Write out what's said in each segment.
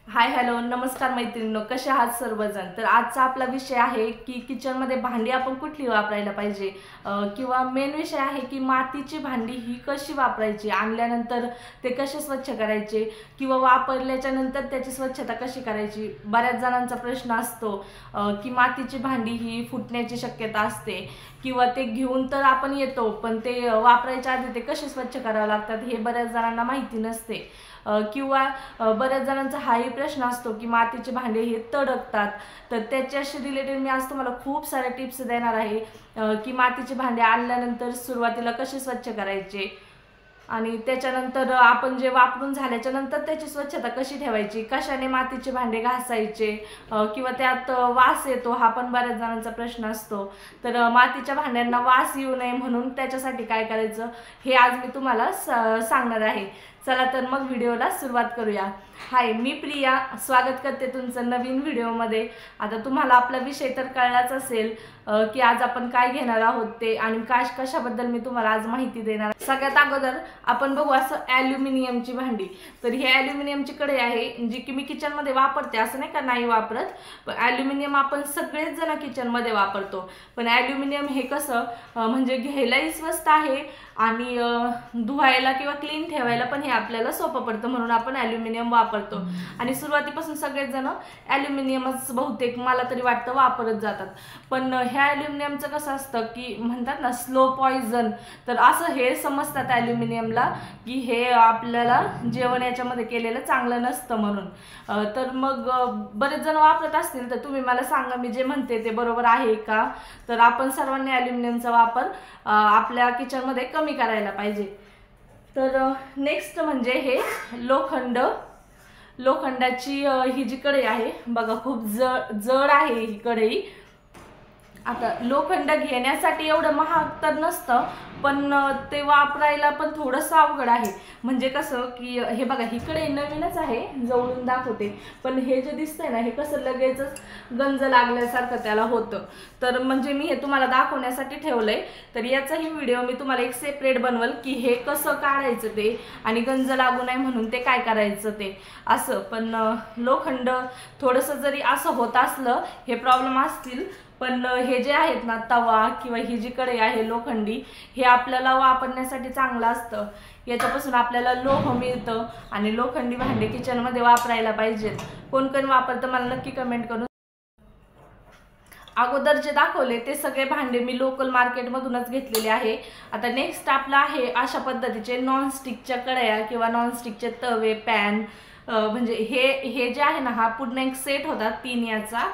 Hi hello नमस्कार मैत्रिणींनो, कसे आहात सर्वजण। तर आजचा आपला विषय आहे की किचनमध्ये भांडी आपण कुठली वापरायला पाहिजे, किंवा मेन विषय आहे की मातीची भांडी ही कशी वापरायची, आणल्यानंतर ते कसे स्वच्छ करायचे किंवा वापरल्याच्या नंतर त्याची स्वच्छता कशी करायची। बऱ्याच जणांचा प्रश्न असतो की मातीची भांडी ही फुटण्याची शक्यता असते किंवा ते घेऊन तर आपण येतो पण ते वापरायच्या आधी ते कसे स्वच्छ करावे लागतात हे बऱ्याच जणांना माहिती नसते। किंवा बऱ्याच जणांचा हाही प्रश्न असतो की मातीचे भांडे हे तडकतात। तर त्याच्याशी रिलेटेड मी आज तुम्हाला खूप सारे टिप्स देणार आहे की मातीचे भांडे आणल्यानंतर सुरुवातीला कसे स्वच्छ करायचे आणि त्याच्यानंतर आपण जे वापरून झाल्याच्या नंतर त्याची स्वच्छता कशी ठेवायची, कशाने मातीचे भांडे घासायचे किंवा त्यात वास येतो हा पण बऱ्याच जणांचा प्रश्न असतो। तर मातीच्या भांड्यांना वास येऊ नये म्हणून त्याच्यासाठी काय करायचं हे आज मी तुम्हाला सांगणार आहे। चला तर मग व्हिडिओला सुरुवात करूया। हाय, मी प्रिया, स्वागत करते तुमचं नवीन व्हिडिओमध्ये। आता तुम्हाला आपला विषय तर कळलाच असेल की आज आपण काय घेणार आहोत ते आणि कशाबद्दल मी तुम्हाला आज माहिती देणार। सगळ्यात अगोदर आपण बघू असं ॲल्युमिनियमची भांडी। तर ही ॲल्युमिनियमची कढई आहे जी की मी किचनमध्ये वापरते, असं नाही का नाही वापरत, पण ॲल्युमिनियम आपण सगळेच जण किचनमध्ये वापरतो। पण ॲल्युमिनियम हे कसं म्हणजे घ्यायलाही स्वस्त आहे आणि धुवायला किंवा क्लीन ठेवायला पण हे आपल्याला सोपं पडतं, म्हणून आपण ॲल्युमिनियम वापरतो। आणि सुरुवातीपासून सगळेच जण ॲल्युमिनियमच बहुतेक मला तरी वाटतं वापरत जातात। पण ह्या ॲल्युमिनियमचं कसं असतं की म्हणतात ना स्लो पॉइझन, तर असं हे समजतात ॲल्युमिनियमला की हे आपल्याला जेवण याच्यामध्ये केलेलं चांगलं नसतं म्हणून। तर मग बरेच जण वापरत असतील तर तुम्ही मला सांगा मी जे म्हणते ते बरोबर आहे का। तर आपण सर्वांनी ॲल्युमिनियमचा वापर आपल्या किचनमध्ये कमी करायला पाहिजे। तर नेक्स्ट म्हणजे हे लोखंडाची ही जी कढई आहे बघा, खूप जड आहे ही कढई। आता लोखंड घेण्यासाठी एवढं महाग तर नसतं पण ते वापरायला पण थोडंसं अवघड आहे। म्हणजे कसं की हे बघा, ही कढई नवीनच आहे, जवळून दाखवते, पण हे जे दिसतंय ना हे कसं लगेचच गंज लागल्यासारखं त्याला होतं। तर म्हणजे मी हे तुम्हाला दाखवण्यासाठी ठेवलंय। तर याचाही व्हिडिओ मी तुम्हाला एक सेपरेट बनवल की हे कसं काढायचं ते आणि गंज लागू नये म्हणून ते काय करायचं ते असं। पण लोखंड थोडंसं जरी असं होत असलं, हे प्रॉब्लेम असतील, पण हे जे आहेत ना तवा किंवा ही जी कढई आहे लोखंडी, हे आपल्याला वापरण्यासाठी चांगलं असतं। याच्यापासून आपल्याला लोह मिळतं आणि लोखंडी भांडे किचनमध्ये वापरायला पाहिजेत। कोण कोण वापरतं मला नक्की कमेंट करून। अगोदर जे दाखवले ते सगळे भांडे मी लोकल मार्केटमधूनच घेतलेले आहे। आता नेक्स्ट आपला आहे अशा पद्धतीचे नॉनस्टिकच्या कढया किंवा नॉनस्टिकचे तवे, पॅन। म्हणजे हे जे आहे ना हा पूर्ण एक सेट होता 3 याचा,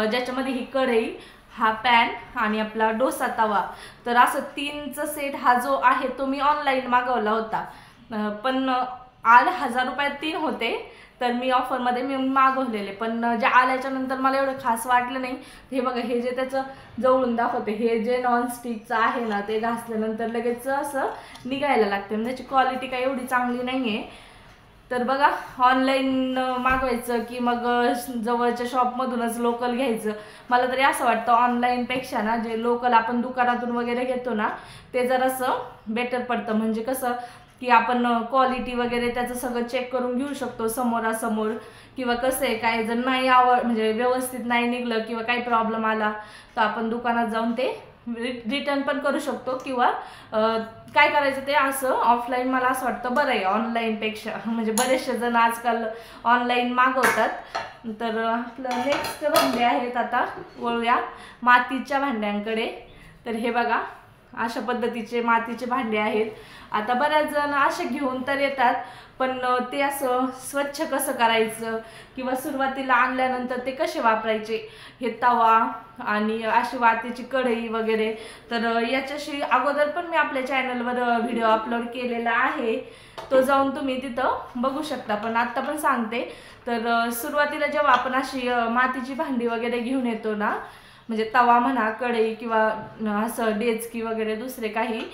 ज्याच्यामध्ये ही कढई, हा पॅन आणि आपला डोसा तवा। तर असं 3चा सेट हा जो आहे तो मी ऑनलाईन मागवला होता, पण 1000 रुपयात 3 होते। तर मी ऑफरमध्ये मी मागवलेले, पण जे आल्याच्या नंतर मला एवढं खास वाटलं नाही। हे बघा, हे जे त्याचं जवळून दाखवते, हे जे नॉनस्टिकचं आहे ना ते घासल्यानंतर लगेच असं निघायला लागते, म्हणजे त्याची क्वालिटी काही एवढी चांगली नाही आहे। तर बघा, ऑनलाईन मागवायचं की मग जवळच्या शॉपमधूनच लोकल घ्यायचं। मला तरी असं वाटतं ऑनलाईनपेक्षा ना जे लोकल आपण दुकानातून वगैरे घेतो ना ते जरासं बेटर पडतं। म्हणजे कसं की आपण क्वालिटी वगैरे त्याचं सगळं चेक करून घेऊ शकतो समोरासमोर, किंवा कसं आहे काय जर नाही म्हणजे व्यवस्थित नाही निघलं किंवा काही प्रॉब्लेम आला तर आपण दुकानात जाऊन ते रिटर्न पण करू शकतो, किंवा काय करायचं ते असं ऑफलाईन मला असं वाटतं बरं आहे ऑनलाईनपेक्षा। म्हणजे बरेचसे जण आजकाल ऑनलाईन मागवतात। तर आपलं नेक्स्ट भांडे आहेत, आता वळूया मातीच्या भांड्यांकडे। तर हे बघा, अशा पद्धतीचे मातीचे भांडे आहेत। आता बऱ्याच जण असे घेऊन तर येतात, पण ते असं स्वच्छ कसं करायचं किंवा सुरुवातीला आणल्यानंतर ते कसे वापरायचे, हे तवा आणि अशी वातीची कढई वगैरे, तर याच्याशी अगोदर पण मी आपल्या चॅनलवर व्हिडिओ अपलोड केलेला आहे, तो जाऊन तुम्ही तिथं बघू शकता। पण आत्ता पण सांगते, तर सुरुवातीला जेव्हा आपण अशी मातीची भांडी वगैरे घेऊन येतो ना, म्हणजे तवा म्हणा, कढई किंवा असं डेचकी वगैरे दुसरे काही,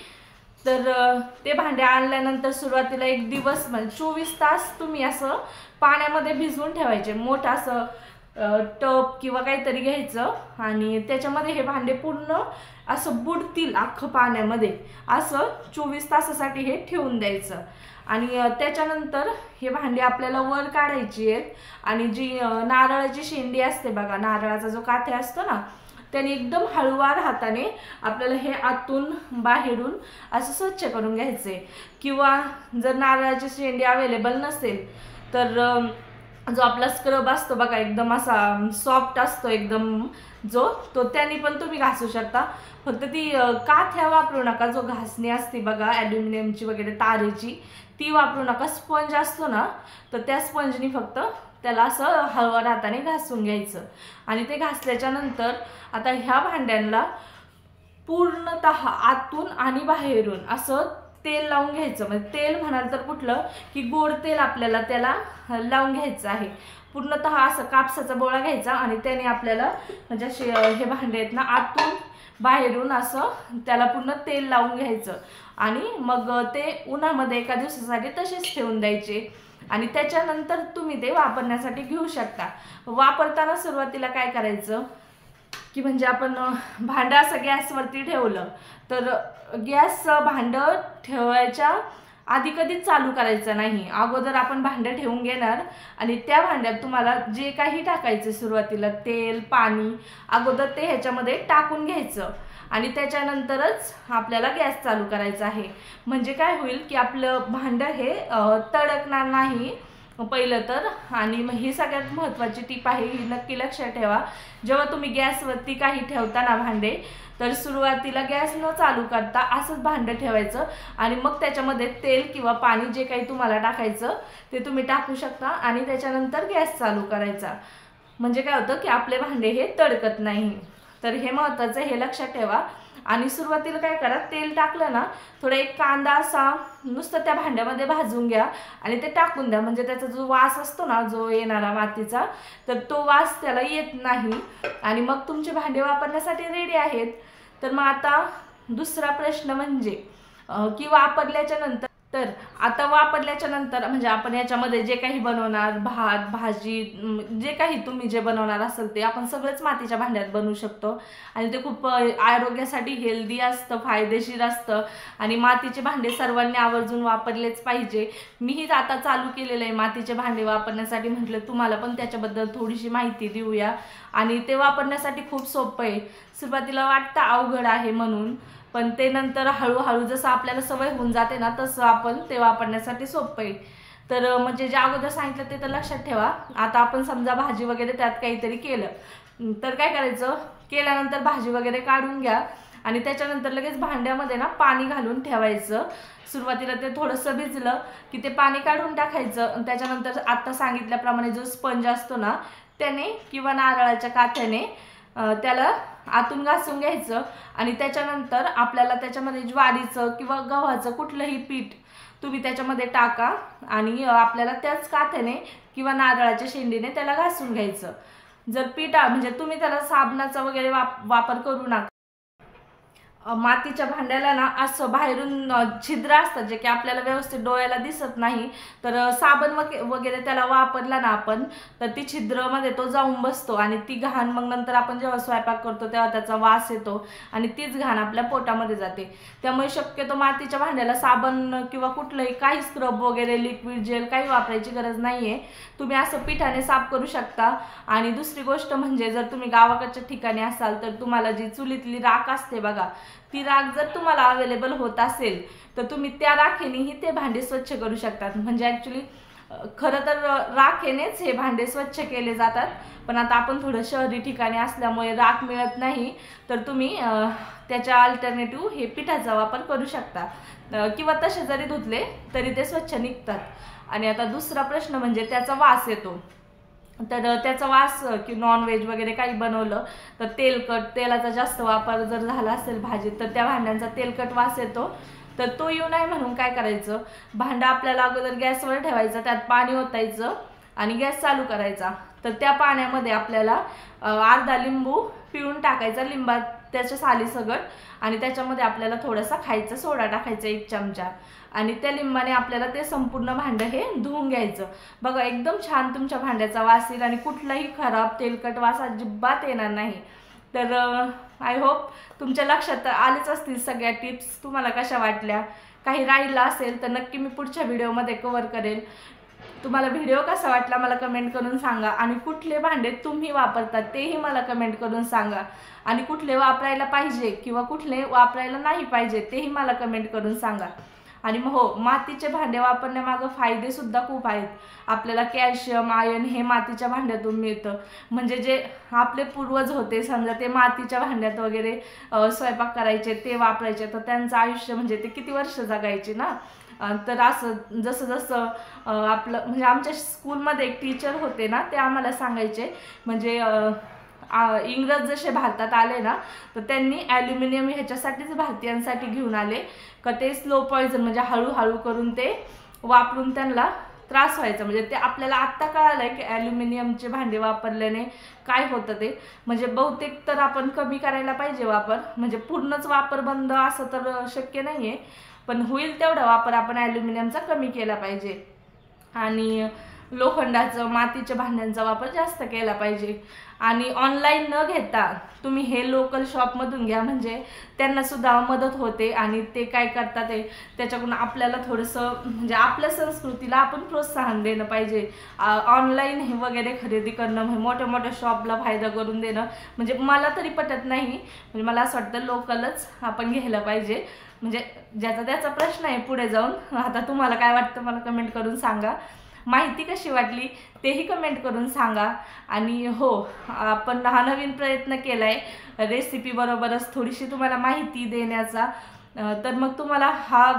तर ते भांडे आणल्यानंतर सुरुवातीला एक दिवस म्हणजे 24 तास तुम्ही असं पाण्यामध्ये भिजवून ठेवायचे। मोठं असं टब किंवा काहीतरी घ्यायचं आणि त्याच्यामध्ये हे भांडे पूर्ण असं बुडतील अख्खं पाण्यामध्ये, असं 24 तासासाठी हे ठेवून द्यायचं। आणि त्याच्यानंतर हे भांडी आपल्याला वर काढायची आहेत आणि जी नारळाची शेंडी असते बघा, नारळाचा जो काथे असतो ना, त्याने एकदम हळूवार हाताने आपल्याला हे आतून बाहेरून असं स्वच्छ करून घ्यायचे। किंवा जर नारळाची शेंडी अवेलेबल नसेल तर जो आपला स्क्रब असतो बघा, एकदम असा सॉफ्ट असतो एकदम जो, तो त्याने पण तुम्ही घासू शकता। फक्त ती काथ्या वापरू नका, जो घासणी असते बघा ॲल्युमिनियमची वगैरे तारेची, ती वापरू नका। स्पंज असतो ना, तर त्या स्पंजनी फक्त त्याला असं हळूवार हाताने घासून घ्यायचं। आणि ते घासल्याच्या नंतर आता ह्या भांड्यांना पूर्णतः आतून आणि बाहेरून असं तेल लावून घ्यायचं। म्हणजे तेल म्हणाल तर कुठलं की गोड तेल आपल्याला त्याला लावून घ्यायचं आहे। पूर्णतः असं कापसाचा बोळा घ्यायचा आणि त्याने आपल्याला म्हणजे हे भांडे आहेत ना, आतून बाहेरून असं त्याला पूर्ण तेल लावून घ्यायचं आणि मग ते उन्हामध्ये एका दिवसासाठी तसेच ठेवून द्यायचे। आणि त्याच्यानंतर तुम्ही ते वापरण्यासाठी घेऊ शकता। वापरताना सुरुवातीला काय करायचं की म्हणजे आपण भांडं असं गॅसवरती ठेवलं तर गॅस भांडं ठेवायच्या आधी कधीच चालू करायचं नाही। अगोदर आपण भांडं ठेवून घेणार आणि त्या भांड्यात तुम्हाला जे काही टाकायचं सुरुवातीला तेल पाणी अगोदर ते ह्याच्यामध्ये टाकून घ्यायचं आणि त्याच्यानंतरच आपल्याला गॅस चालू करायचा आहे। म्हणजे काय होईल की आपलं भांडं हे तडकणार नाही पहिलं तर। आणि मग ही सगळ्यात महत्त्वाची टीप आहे, ही नक्की लक्षात ठेवा। जेव्हा तुम्ही गॅसवरती काही ठेवताना भांडे, तर सुरुवातीला गॅस न चालू करता असंच भांडं ठेवायचं आणि मग त्याच्यामध्ये तेल किंवा पाणी जे काही तुम्हाला टाकायचं ते तुम्ही टाकू शकता आणि त्याच्यानंतर गॅस चालू करायचा। म्हणजे काय होतं की आपले भांडे हे तडकत नाही। तर हे महत्त्वाचं, हे लक्षात ठेवा। आणि सुरुवातीला काय करा, तेल टाकलं ना, थोडा एक कांदा असा नुसतं त्या भांड्यामध्ये भाजून घ्या आणि ते टाकून द्या। म्हणजे त्याचा जो वास असतो ना, जो येणारा मातीचा, तर तो वास त्याला येत नाही आणि मग तुमचे भांडे वापरण्यासाठी रेडी आहेत। तर मग आता दुसरा प्रश्न म्हणजे की वापरल्याच्या नंतर, तर आता वापरल्याच्या नंतर म्हणजे आपण याच्यामध्ये जे काही बनवणार, भात भाजी जे काही तुम्ही जे बनवणार असेल ते आपण सगळंच मातीच्या भांड्यात बनवू शकतो आणि ते खूप आरोग्यासाठी हेल्दी असतं, फायदेशीर असतं आणि मातीचे भांडे सर्वांनी आवर्जून वापरलेच पाहिजे। मीही आता चालू केलेलं आहे मातीचे भांडे वापरण्यासाठी। म्हटलं तुम्हाला पण त्याच्याबद्दल थोडीशी माहिती देऊया आणि ते वापरण्यासाठी खूप सोपं आहे। सुरुवातीला वाटतं अवघड आहे म्हणून, पण ते नंतर हळूहळू जसं आपल्याला सवय होऊन जाते ना, तसं आपण ते वापरण्यासाठी सोपं आहे। तर म्हणजे जे अगोदर सांगितलं ते तर लक्षात ठेवा। आता आपण समजा भाजी वगैरे त्यात काहीतरी केलं तर काय करायचं, केल्यानंतर भाजी वगैरे काढून घ्या आणि त्याच्यानंतर लगेच भांड्यामध्ये ना पाणी घालून ठेवायचं। सुरुवातीला ते थोडंसं भिजलं की ते पाणी काढून टाकायचं। त्याच्यानंतर आता सांगितल्याप्रमाणे जो स्पंज असतो ना, त्याने किंवा नारळाच्या काथ्याने त्याला आतून घासून घ्यायचं आणि त्याच्यानंतर आपल्याला त्याच्यामध्ये ज्वारीचं किंवा गव्हाचं कुठलंही पीठ तुम्ही त्याच्यामध्ये टाका आणि आपल्याला त्याच काथ्याने किंवा नारळाच्या शेंडीने त्याला घासून घ्यायचं। जर पीठ म्हणजे तुम्ही त्याला साबणाचा वगैरे वापर करू नका। मातीच्या भांड्याला ना असं बाहेरून छिद्र असतात जे की आपल्याला व्यवस्थित डोळ्याला दिसत नाही, तर साबण वगैरे त्याला वापरला ना आपण, तर ती छिद्रमध्ये तो जाऊन बसतो आणि ती घाण मग नंतर आपण जेव्हा स्वयंपाक करतो तेव्हा त्याचा वास येतो आणि तीच घाण आपल्या पोटामध्ये जाते। त्यामुळे शक्यतो मातीच्या भांड्याला साबण किंवा कुठलंही काही स्क्रब वगैरे लिक्विड जेल काही वापरायची गरज नाहीये। तुम्ही असं पिठाने साफ करू शकता। आणि दुसरी गोष्ट म्हणजे जर तुम्ही गावाकडच्या ठिकाणी असाल तर तुम्हाला जी चुलीतली राख असते बघा, ती राख जर तुम्हाला अवेलेबल होत असेल तर तुम्ही त्या राखेनेही ते भांडे स्वच्छ करू शकतात। म्हणजे ॲक्च्युली खरं तर राखेनेच हे भांडे स्वच्छ केले जातात, पण आता आपण थोडं शहरी ठिकाणी असल्यामुळे राख मिळत नाही, तर तुम्ही त्याच्या अल्टरनेटिव्ह हे पिठाचा वापर करू शकता किंवा तसे जरी धुतले तरी ते स्वच्छ निघतात। आणि आता दुसरा प्रश्न म्हणजे त्याचा वास येतो। तर त्याचा वास की नॉनव्हेज वगैरे काही बनवलं तर तेलाचा जास्त वापर जर झाला असेल भाजीत तर त्या भांड्यांचा तेलकट वास येतो। तर तो येऊ नये म्हणून काय करायचं, भांडं आपल्याला अगोदर गॅसवर ठेवायचं, त्यात पाणी ओतायचं आणि गॅस चालू करायचा। तर त्या पाण्यामध्ये आपल्याला अर्धा लिंबू पिळून टाकायचा, लिंबा त्याच्या सालीसकट, आणि त्याच्यामध्ये आपल्याला थोडासा खायचा सोडा टाकायचा 1 चमचा आणि त्या लिंबाने आपल्याला ते संपूर्ण भांडं हे धुवून घ्यायचं। बघा एकदम छान तुमच्या भांड्याचा वास येईल आणि कुठलाही खराब तेलकट वास अजिबात येणार नाही। तर आय होप तुमच्या लक्षात आलेच असतील सगळ्या टिप्स। तुम्हाला कशा वाटल्या काही राहिलं असेल तर नक्की मी पुढच्या व्हिडिओमध्ये कव्हर करेल। तुम्हाला व्हिडिओ कसा वाटला मला कमेंट करून सांगा आणि कुठले भांडे तुम्ही वापरतात तेही मला कमेंट करून सांगा आणि कुठले वापरायला पाहिजे किंवा कुठले वापरायला नाही पाहिजे तेही मला कमेंट करून सांगा। आणि हो, मातीचे भांडे वापरण्यामागे फायदे सुद्धा खूप आहेत। आपल्याला कॅल्शियम आयर्न हे मातीच्या भांड्यातून मिळतं। म्हणजे जे आपले पूर्वज होते समजा ते मातीच्या भांड्यात वगैरे स्वयंपाक करायचे, ते वापरायचे, तर त्यांचं आयुष्य म्हणजे ते किती वर्ष जगायचे ना। तर असं जसं जसं आपलं म्हणजे आमच्या स्कूलमध्ये एक टीचर होते ना, ते आम्हाला सांगायचे म्हणजे इंग्रज जसे भारतात आले ना, तर त्यांनी ॲल्युमिनियम ह्याच्यासाठीच भारतीयांसाठी घेऊन आले का ते स्लो पॉइझन म्हणजे हळूहळू करून ते वापरून त्यांना त्रास व्हायचा। म्हणजे ते आपल्याला आत्ता कळालं आहे की ॲल्युमिनियमचे भांडे वापरल्याने काय होतं ते। म्हणजे बहुतेक तर आपण कमी करायला पाहिजे वापर, म्हणजे पूर्णच वापर बंद असं तर शक्य नाही आहे, पण होईल तेवढा वापर आपण ॲल्युमिनियमचा कमी केला पाहिजे आणि लोखंडाचं मातीच्या भांड्यांचा वापर जास्त केला पाहिजे। आणि ऑनलाईन न घेता तुम्ही हे लोकल शॉपमधून घ्या, म्हणजे त्यांना सुद्धा मदत होते आणि ते काय करतात ते त्याच्याकडून आपल्याला थोडंसं म्हणजे आपल्या संस्कृतीला आपण प्रोत्साहन देणं पाहिजे। ऑनलाईन हे वगैरे खरेदी करणं म्हणजे मोठ्या मोठ्या शॉपला फायदा करून देणं म्हणजे मला तरी पटत नाही। म्हणजे मला असं वाटतं लोकलच आपण घ्यायला पाहिजे। म्हणजे ज्याचा त्याचा प्रश्न आहे पुढे जाऊन। आता तुम्हाला काय वाटतं मला कमेंट करून सांगा। माहिती कशी वाटली तेही कमेंट करून सांगा। आणि हो, आपण हा नवीन प्रयत्न केलाय रेसिपी बरोबरच थोडीशी तुम्हाला माहिती देण्याचा, तर मग तुम्हाला हा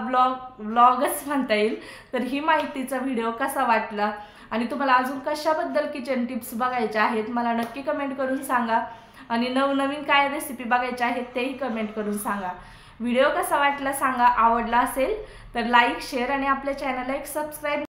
व्लॉगच म्हणता येईल। तर ही माहितीचा व्हिडिओ कसा वाटला आणि तुम्हाला अजून कशाबद्दल किचन टिप्स बघायच्या आहेत मला नक्की कमेंट करून सांगा आणि नवनवीन काय रेसिपी बघायच्या आहेत तेही कमेंट करून सांगा। व्हिडिओ कसा वाटला सांगा, आवडला असेल तर लाईक शेअर आणि आपल्या चॅनलला एक सबस्क्राईब